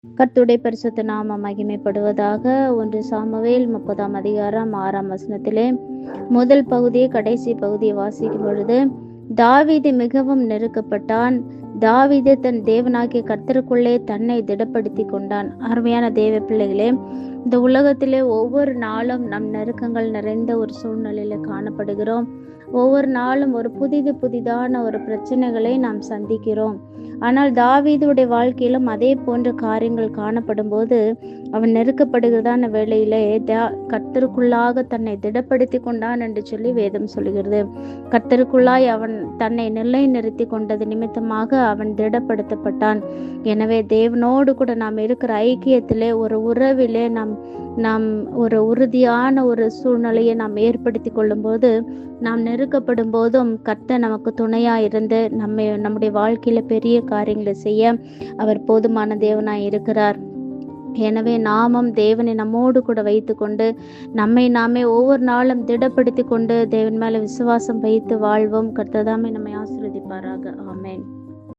கர்த்தருடைய பரிசுத்த நாமம் மகிமைப்படுவதாக. 1 சாமுவேல் 30ஆம் அதிகாரம் 6ஆம் வசனத்திலே முதல் பகுதியை கடைசி பகுதியை வாசிக்கும் பொழுது, தாவீது மிகவும் நெருக்கப்பட்டான். தாவீது தன் தேவனாகிய கர்த்தருக்குள்ளே தன்னை திடப்படுத்தி கொண்டான். அருமையான தேவ பிள்ளைகளே, இந்த உலகத்திலே ஒவ்வொரு நாளும் நம் நெருக்கங்கள் நிறைந்த ஒரு சூழ்நிலையில காணப்படுகிறோம். ஒவ்வொரு நாளும் ஒரு புதிதான ஒரு பிரச்சனைகளை நாம் சந்திக்கிறோம். ஆனால் தாவீதுடைய வாழ்க்கையிலும் அதே போன்ற காரியங்கள் காணப்படும் போது அவன் நெருக்கப்படுகிறதான வேளையிலே கர்த்தருக்குள்ளாக தன்னை திடப்படுத்தி கொண்டான் என்று சொல்லி வேதம் சொல்கிறது. கர்த்தருக்குள்ளாய் அவன் தன்னை நிலை நிறுத்தி கொண்டது நிமித்தமாக அவன் திடப்படுத்தப்பட்டான். எனவே தேவனோடு கூட நாம் இருக்கிற ஐக்கியத்திலே, ஒரு உறவிலே நாம் ஒரு உறுதியான ஒரு சூழ்நிலையை நாம் ஏற்படுத்தி கொள்ளும் போது, நாம் நெருக்கப்படும் போதும் கர்த்தர் நமக்கு துணையா இருந்து நம்முடைய வாழ்க்கையில பெரிய காரியங்களை செய்ய அவர் போதுமான தேவனாய் இருக்கிறார். எனவே நாமும் தேவனை நம்மோடு கூட வைத்து கொண்டு நம்மை நாமே ஒவ்வொரு நாளும் திடப்படுத்தி கொண்டு தேவன் மேல விசுவாசம் வைத்து வாழ்வோம். கர்த்தர் தாமே நம்மை ஆசீர்வதிப்பாராக. ஆமென்.